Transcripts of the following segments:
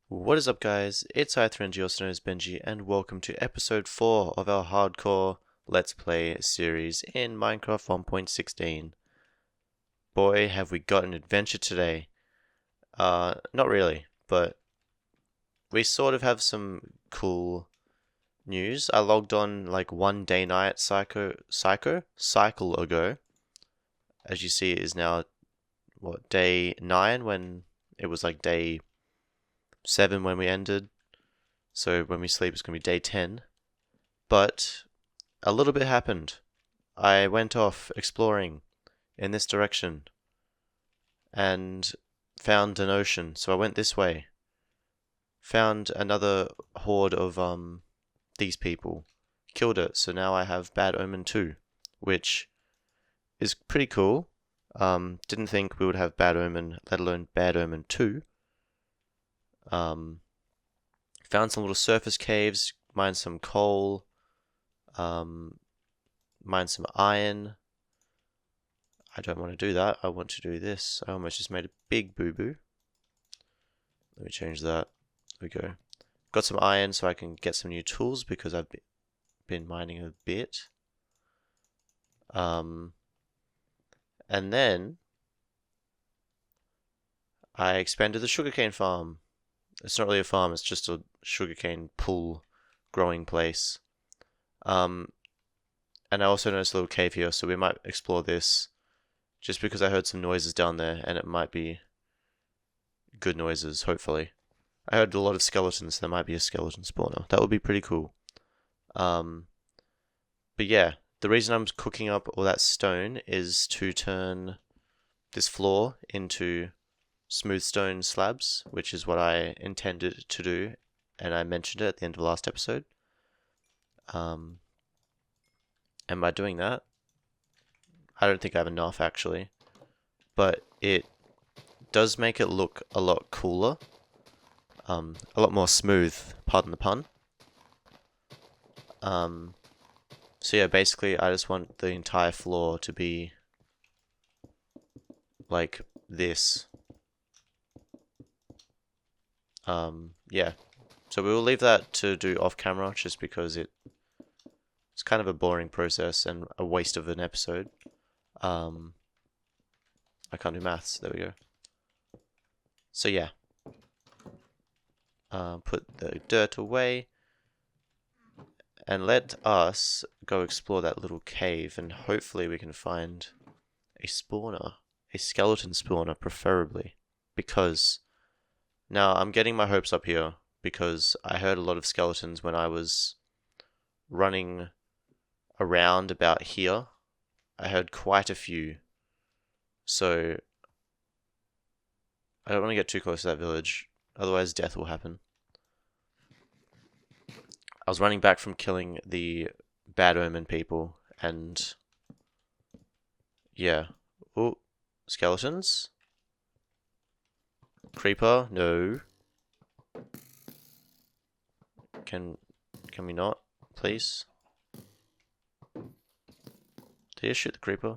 What is up, guys? It's Ithrenji, also known as Benji, and welcome to episode 4 of our hardcore Let's Play series in Minecraft 1.16. Boy, have we got an adventure today. Not really, but we sort of have some cool news. I logged on like one day night cycle ago. As you see, it is now, day 9 when it was like day 7 when we ended. So when we sleep, it's going to be day 10. But a little bit happened. I went off exploring in this direction and found an ocean. So I went this way. Found another horde of these people. Killed it. So now I have Bad Omen 2, which is pretty cool. Didn't think we would have Bad Omen, let alone Bad Omen 2. Found some little surface caves, mined some coal, mine some iron. I don't want to do that. I want to do this. I almost just made a big boo-boo. Let me change that. There we go. Got some iron so I can get some new tools because I've been mining a bit. And then I expanded the sugarcane farm. It's not really a farm, it's just a sugarcane pool growing place. And I also noticed a little cave here, so we might explore this just because I heard some noises down there and it might be good noises, hopefully. I heard a lot of skeletons, there might be a skeleton spawner. That would be pretty cool. But yeah, the reason I'm cooking up all that stone is to turn this floor into smooth stone slabs, which is what I intended to do, and I mentioned it at the end of the last episode. And by doing that, I don't think I have enough actually, but it does make it look a lot cooler, a lot more smooth, pardon the pun. So yeah, basically I just want the entire floor to be like this. Yeah. So we will leave that to do off camera just because it's kind of a boring process and a waste of an episode. I can't do maths, there we go. So yeah. Put the dirt away. And let us go explore that little cave and hopefully we can find a spawner. A skeleton spawner, preferably. Because now I'm getting my hopes up here because I heard a lot of skeletons when I was running around about here. I heard quite a few. So I don't want to get too close to that village, otherwise death will happen. I was running back from killing the Bad Omen people, and yeah. Oh, skeletons? Creeper? No. Can we not, please? Did you shoot the creeper?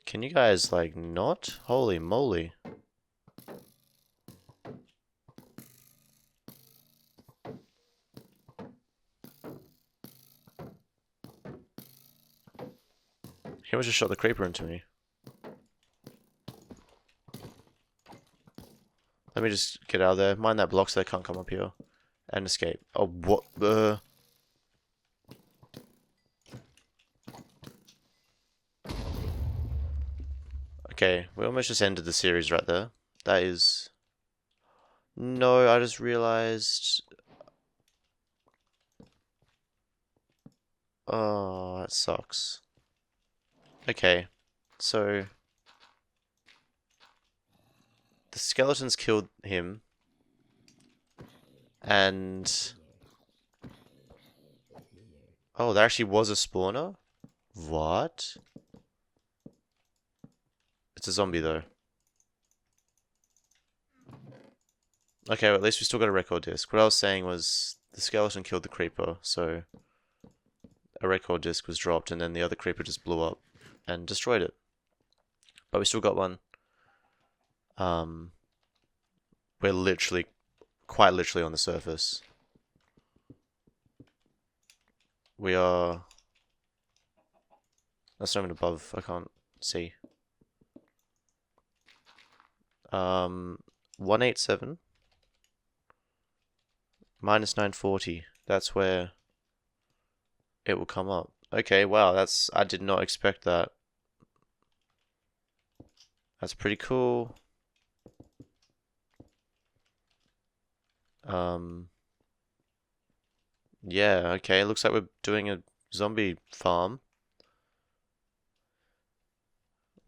Can you guys, like, not? Holy moly. He almost just shot the creeper into me. Let me just get out of there. Mine that block so they can't come up here. And escape. Oh, what the... Okay, we almost just ended the series right there. That is... No, I just realized... Oh, that sucks. Okay, so... The skeletons killed him. And... Oh, there actually was a spawner? What? It's a zombie though. Okay, well, at least we still got a record disc. What I was saying was the skeleton killed the creeper, so a record disc was dropped, and then the other creeper just blew up and destroyed it. But we still got one. We're literally, quite literally on the surface. We are... That's not even above, I can't see. 187 minus 940. That's where it will come up. Okay, wow, that's... I did not expect that. That's pretty cool. Yeah, okay, looks like we're doing a zombie farm.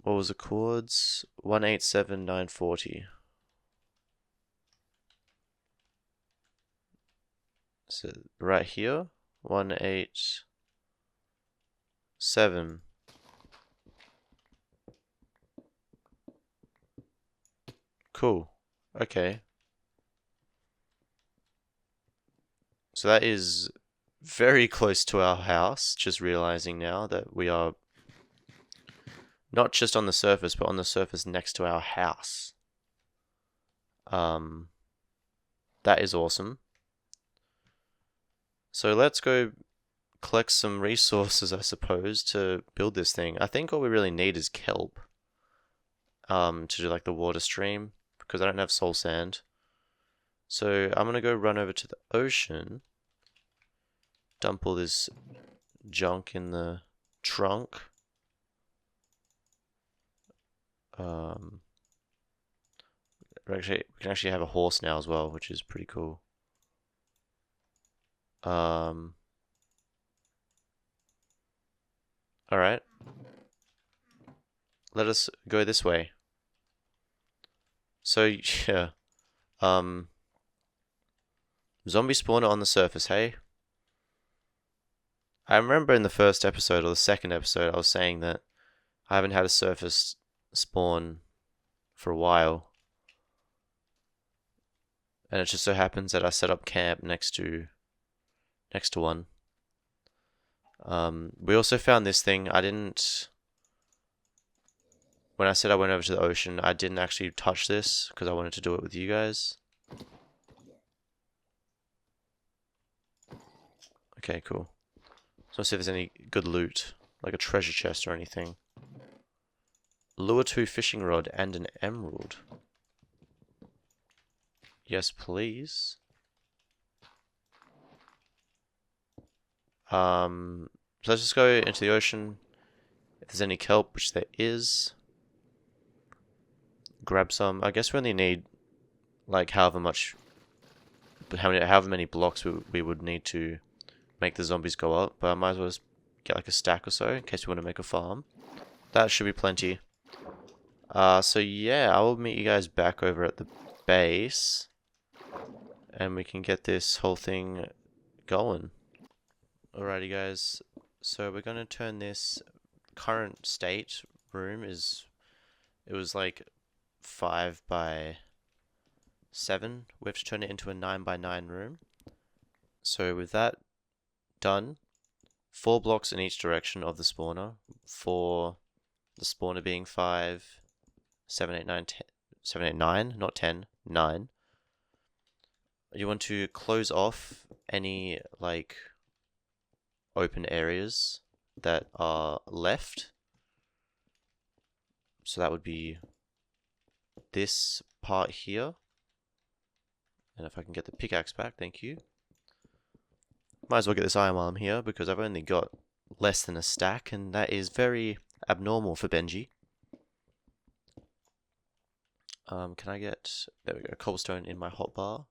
What was the chords? 187940. So right here, 187. Cool. Okay. So that is very close to our house, just realizing now that we are not just on the surface, but on the surface next to our house. That is awesome. So let's go collect some resources, I suppose, to build this thing. I think all we really need is kelp. To do like the water stream, because I don't have soul sand. So I'm gonna go run over to the ocean, dump all this junk in the trunk. We can actually have a horse now as well, which is pretty cool. Alright. Let us go this way. So, yeah. Zombie spawner on the surface, hey? I remember in the first episode, or the second episode, I was saying that I haven't had a surface spawn for a while. And it just so happens that I set up camp next to one. We also found this thing. When I said I went over to the ocean, I didn't actually touch this because I wanted to do it with you guys. Okay, cool. So let's see if there's any good loot, like a treasure chest or anything. Lure 2 fishing rod and an emerald. Yes, please. So let's just go into the ocean. If there's any kelp, which there is, grab some. I guess we only need like however many blocks we would need to make the zombies go up. But I might as well just get like a stack or so in case we want to make a farm. That should be plenty. So yeah, I will meet you guys back over at the base, and we can get this whole thing going. Alrighty guys, so we're gonna turn this current state room it was like 5 by 7. We have to turn it into a 9 by 9 room. So with that done, 4 blocks in each direction of the spawner, for the spawner being 5, 7, 8, 9, 10, 7, 8, 9, not 10, 9. You want to close off any like open areas that are left. So that would be this part here. And if I can get the pickaxe back, thank you. Might as well get this iron while I'm here, because I've only got less than a stack, and that is very abnormal for Benji. Can I get... There we go, cobblestone in my hotbar.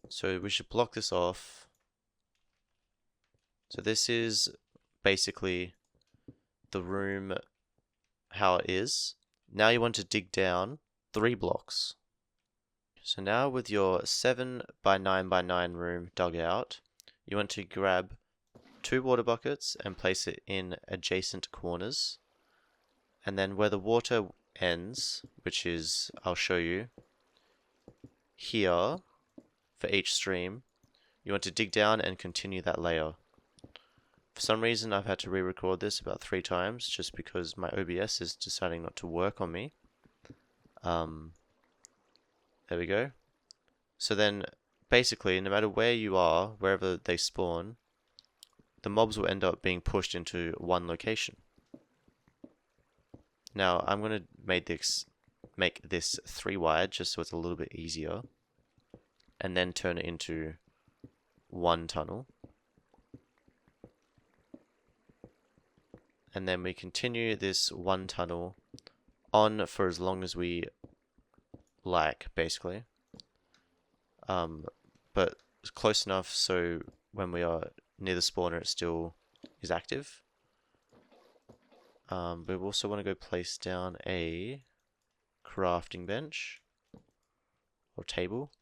So we should block this off. So this is basically the room how it is. Now you want to dig down 3 blocks. So now with your 7 by 9 by 9 room dug out, you want to grab 2 water buckets and place it in adjacent corners. And then where the water ends, which is, I'll show you, here for each stream, you want to dig down and continue that layer. For some reason, I've had to re-record this about 3 times just because my OBS is deciding not to work on me. There we go. So then, basically, no matter where you are, wherever they spawn, the mobs will end up being pushed into one location. Now, I'm going to make this 3 wide just so it's a little bit easier, and then turn it into one tunnel. And then we continue this one tunnel on for as long as we like, basically. But close enough so when we are near the spawner it still is active. We also want to go place down a crafting bench or table.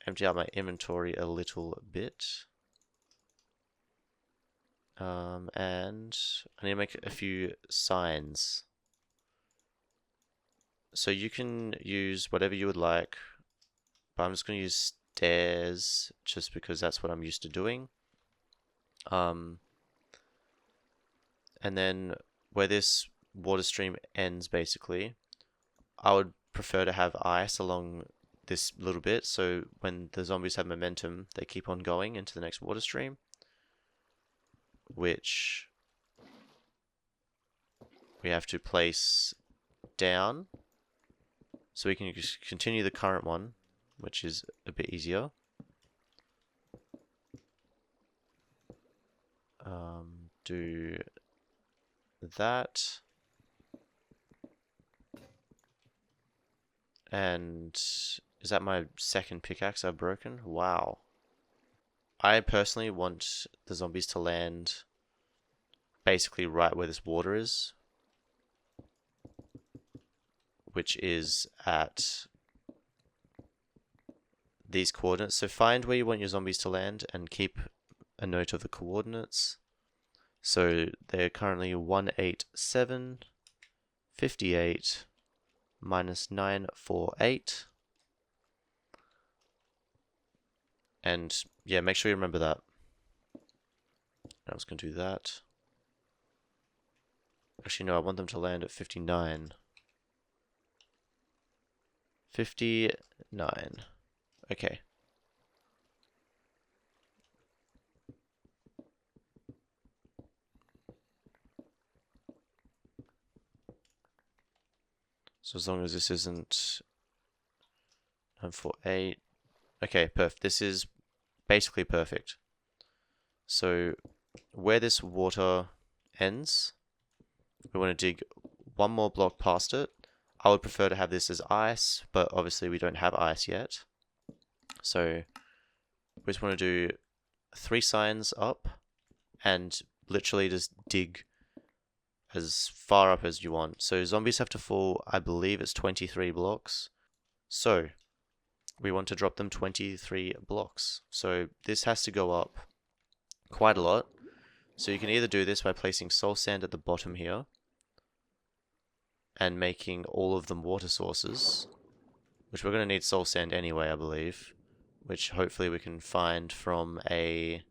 Empty out my inventory a little bit. And I need to make a few signs. So you can use whatever you would like, but I'm just going to use stairs just because that's what I'm used to doing. And then where this water stream ends, basically, I would prefer to have ice along this little bit, so when the zombies have momentum, they keep on going into the next water stream, which we have to place down so we can just continue the current one, which is a bit easier. Do that. And is that my second pickaxe I've broken? Wow. I personally want the zombies to land basically right where this water is, which is at these coordinates. So find where you want your zombies to land and keep a note of the coordinates. So they're currently 187, 58, minus 948. And yeah, make sure you remember that. I was going to do that. Actually, no, I want them to land at 59. 59. Okay. So as long as this isn't 948. Okay, perfect. This is basically perfect. So where this water ends, we want to dig one more block past it. I would prefer to have this as ice, but obviously we don't have ice yet. So we just want to do 3 signs up and literally just dig as far up as you want. So zombies have to fall, I believe it's 23 blocks. So we want to drop them 23 blocks. So this has to go up quite a lot. So you can either do this by placing soul sand at the bottom here and making all of them water sources, which we're going to need soul sand anyway, I believe, which hopefully we can find from a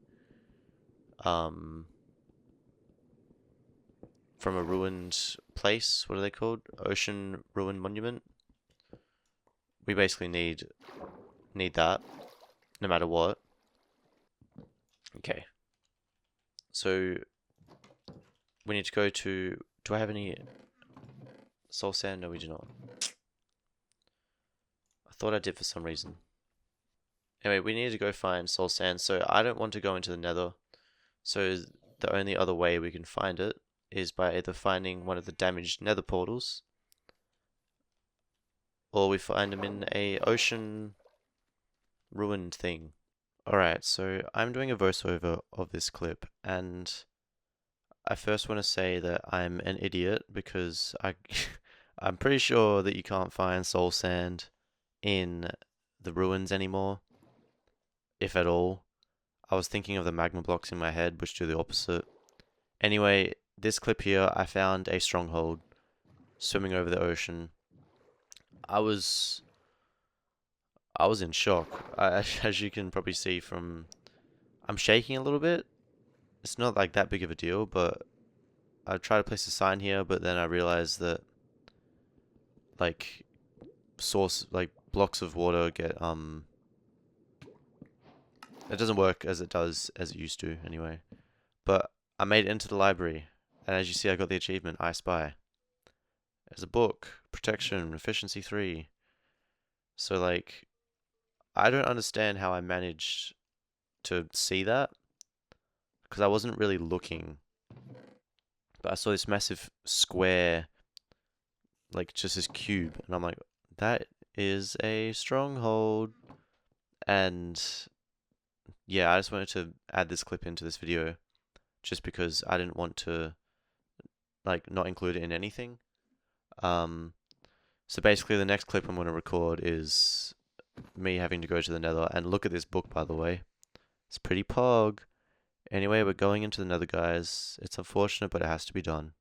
ruined place. What are they called? Ocean Ruin Monument. We basically need that no matter what. Okay. So we need to go to, do I have any soul sand? No, we do not. I thought I did for some reason. Anyway, we need to go find soul sand. So I don't want to go into the nether. So the only other way we can find it is by either finding one of the damaged nether portals, or we find them in a ocean ruined thing. Alright, so I'm doing a voiceover of this clip, and I first want to say that I'm an idiot because I'm pretty sure that you can't find soul sand in the ruins anymore, if at all. I was thinking of the magma blocks in my head, which do the opposite. Anyway, this clip here, I found a stronghold swimming over the ocean. I was I was in shock. As you can probably see from, I'm shaking a little bit. It's not like that big of a deal, but I tried to place a sign here, but then I realized that like blocks of water get it doesn't work as it used to anyway. But I made it into the library, and as you see, I got the achievement I Spy. There's a book, protection, efficiency 3. So like, I don't understand how I managed to see that because I wasn't really looking, but I saw this massive square, like just this cube, and I'm like, that is a stronghold. And yeah, I just wanted to add this clip into this video just because I didn't want to like not include it in anything. Um, so basically the next clip I'm going to record is me having to go to the Nether, and look at this book, by the way. It's pretty pog. Anyway, we're going into the Nether, guys. It's unfortunate, but it has to be done.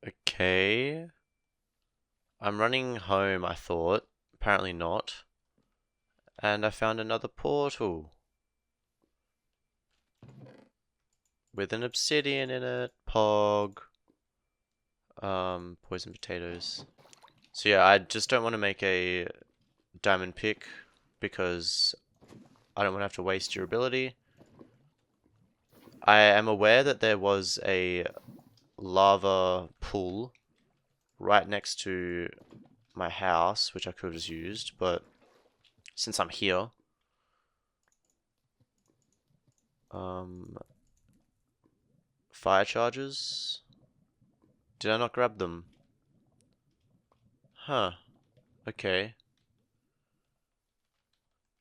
Okay. I'm running home, I thought. Apparently not. And I found another portal. With an obsidian in it. Pog. Poison potatoes. So yeah, I just don't want to make a diamond pick because I don't want to have to waste your ability. I am aware that there was a lava pool right next to my house, which I could have just used, but since I'm here, fire charges. Did I not grab them? Huh. Okay.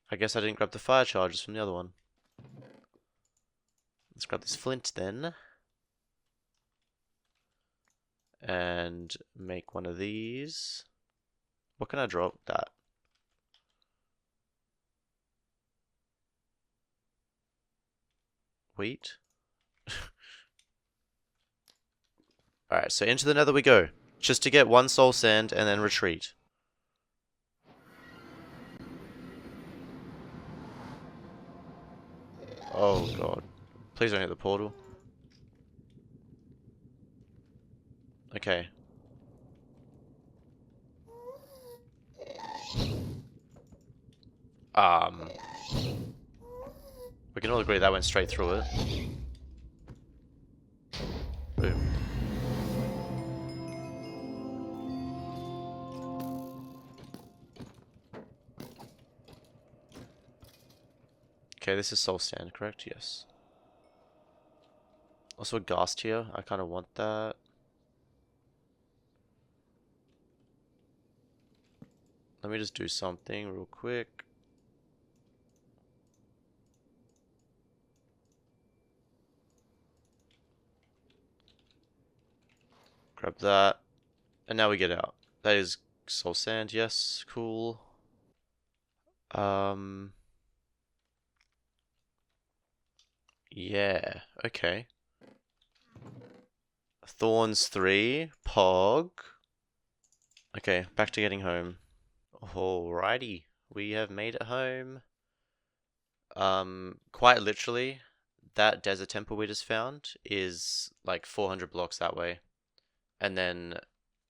I guess I didn't grab the fire charges from the other one. Let's grab this flint then. And make one of these. What can I drop? That. Wheat. Alright, so into the Nether we go. Just to get one soul sand and then retreat. Oh god. Please don't hit the portal. Okay. We can all agree that went straight through it. Boom. Okay, this is soul sand, correct? Yes. Also a ghast here. I kind of want that. Let me just do something real quick. Grab that. And now we get out. That is soul sand, yes, cool. Yeah, okay. Thorns 3, Pog. Okay, back to getting home. Alrighty, we have made it home. Quite literally, that desert temple we just found is like 400 blocks that way. And then,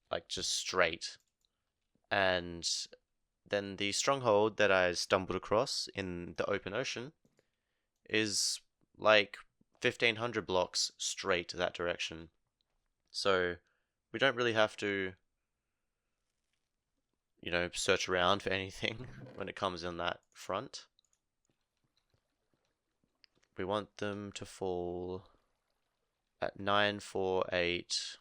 like, just straight. And then the stronghold that I stumbled across in the open ocean is like 1500 blocks straight that direction. So we don't really have to, you know, search around for anything when it comes in that front. We want them to fall at 948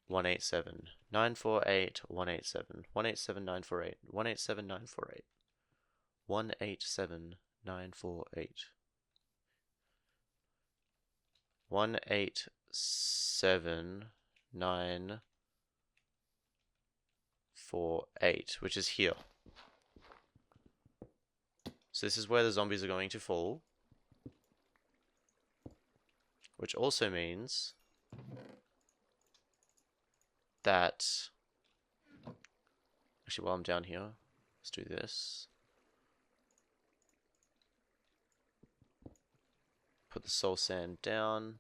187 948 187 187 948 187 948 187 948 187 948, which is here. So this is where the zombies are going to fall, which also means that actually while I'm down here, Let's do this. Put the soul sand down.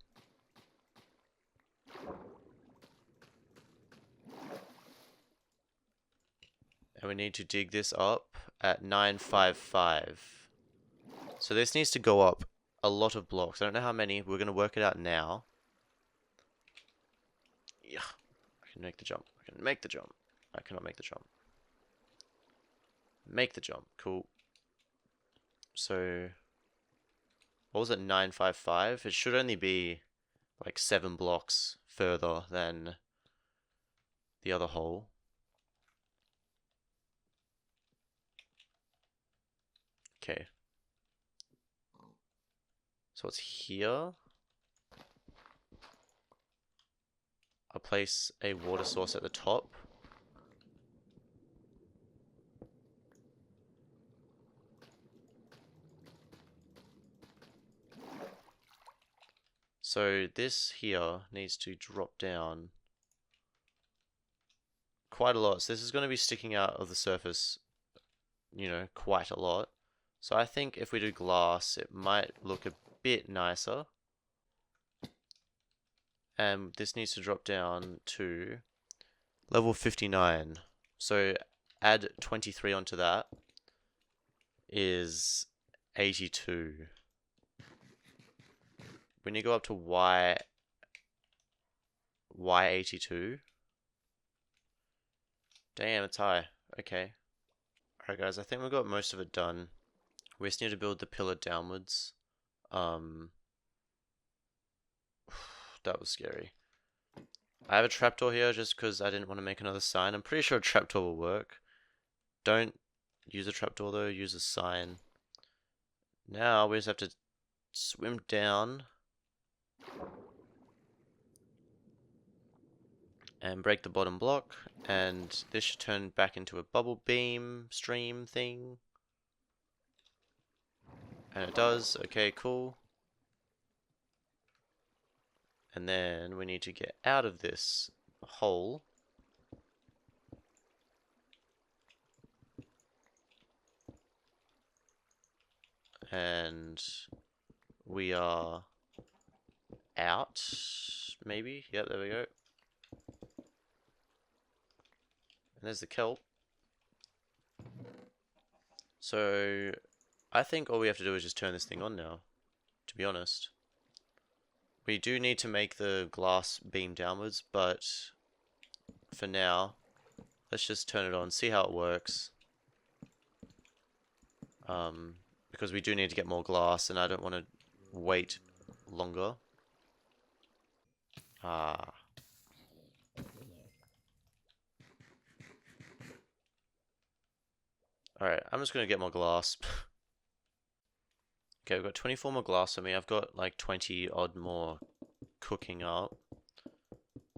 And we need to dig this up at 955. So this needs to go up a lot of blocks. I don't know how many. We're going to work it out now. Yeah, I can make the jump. I can make the jump. I cannot make the jump. Make the jump. Cool. So, what was it? 955? It should only be like 7 blocks further than the other hole. Okay. So it's here. I'll place a water source at the top. So this here needs to drop down quite a lot. So this is going to be sticking out of the surface, you know, quite a lot. So I think if we do glass, it might look a bit nicer. And this needs to drop down to level 59. So add 23 onto that is 82. When you go up to Y82. Damn, it's high. Okay. Alright guys, I think we've got most of it done. We just need to build the pillar downwards. That was scary. I have a trapdoor here just because I didn't want to make another sign. I'm pretty sure a trapdoor will work. Don't use a trapdoor though, use a sign. Now we just have to swim down and break the bottom block, and this should turn back into a bubble beam stream thing. And it does. Okay, cool. And then we need to get out of this hole. And we are out, maybe? Yep, there we go. And there's the kelp. So, I think all we have to do is just turn this thing on now, to be honest. We do need to make the glass beam downwards, but for now, let's just turn it on, see how it works. Because we do need to get more glass, and I don't want to wait longer. Alright, I'm just going to get more glass. Okay, we've got 24 more glass on me. I've got like 20 odd more cooking up.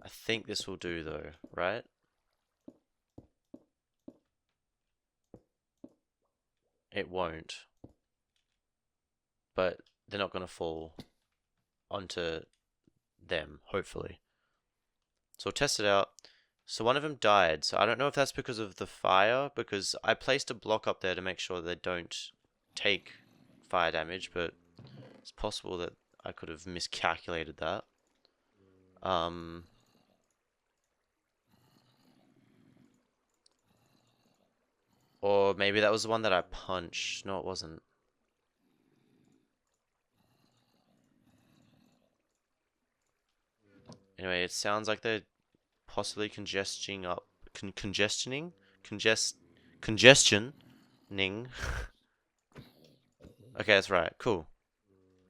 I think this will do though, right? It won't. But they're not going to fall onto them, hopefully. So we'll test it out. So one of them died. So I don't know if that's because of the fire, because I placed a block up there to make sure they don't take fire damage, but it's possible that I could have miscalculated that. Or maybe that was the one that I punched. No, it wasn't. Anyway, it sounds like they're possibly congestioning up, congestioning, congestioning. Okay, that's right. Cool.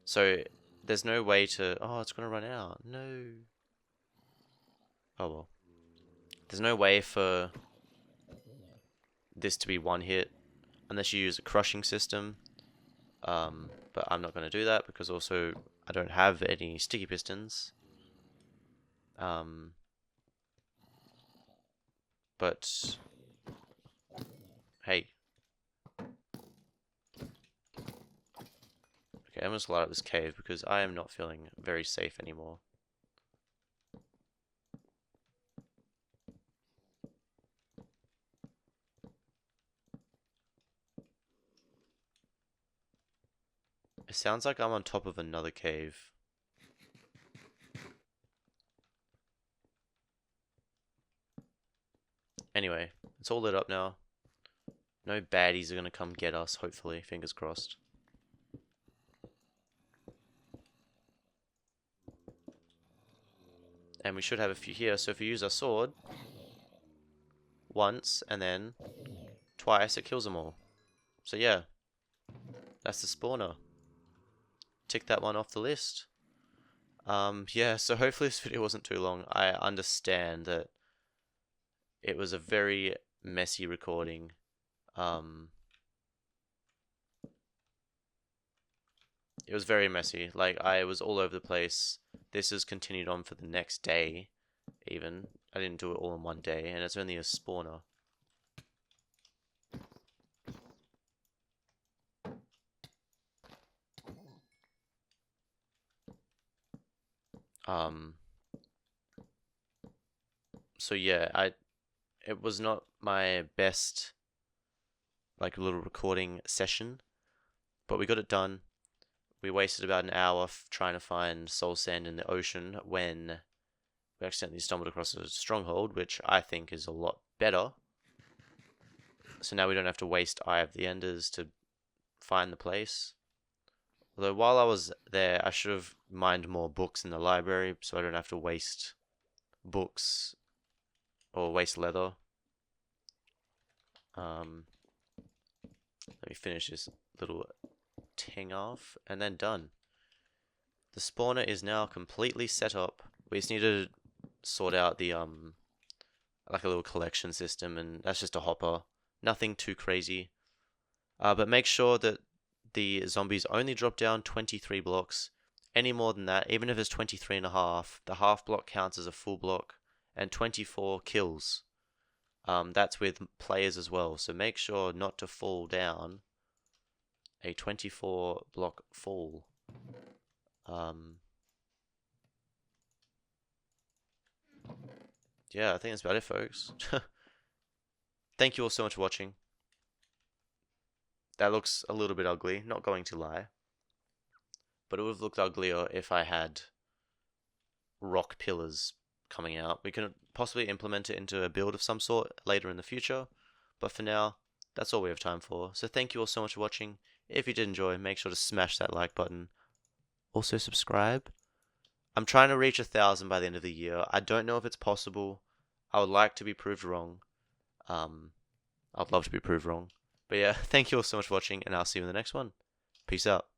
So there's no way to. Oh, it's gonna run out. No. Oh well. There's no way for this to be one hit unless you use a crushing system. But I'm not gonna do that because also I don't have any sticky pistons. But hey. Okay, I'm just light up this cave because I am not feeling very safe anymore. It sounds like I'm on top of another cave. Anyway, it's all lit up now. No baddies are gonna come get us, hopefully. Fingers crossed. And we should have a few here, so if we use our sword once and then twice, it kills them all. So yeah, that's the spawner. Tick that one off the list. Yeah, so hopefully this video wasn't too long. I understand that it was a very messy recording. It was very messy. Like, I was all over the place. This has continued on for the next day, even. I didn't do it all in one day, and it's only a spawner. So yeah, it was not my best, like, little recording session, but we got it done. We wasted about an hour trying to find soul sand in the ocean when we accidentally stumbled across a stronghold, which I think is a lot better. So now we don't have to waste Eye of the Enders to find the place. Although while I was there, I should have mined more books in the library so I don't have to waste books or waste leather. Let me finish this little ting off and then done. The spawner is now completely set up. We just need to sort out the like a little collection system, and that's just a hopper. Nothing too crazy. But make sure that the zombies only drop down 23 blocks. Any more than that, even if it's 23 and a half, the half block counts as a full block, and 24 kills. That's with players as well, so make sure not to fall down a 24 block fall. Yeah, I think that's about it, folks. Thank you all so much for watching. That looks a little bit ugly, not going to lie. But it would have looked uglier if I had rock pillars coming out. We can possibly implement it into a build of some sort later in the future. But for now, that's all we have time for. So thank you all so much for watching. If you did enjoy, make sure to smash that like button. Also subscribe. I'm trying to reach 1,000 by the end of the year. I don't know if it's possible. I would like to be proved wrong. I'd love to be proved wrong. But yeah, thank you all so much for watching, and I'll see you in the next one. Peace out.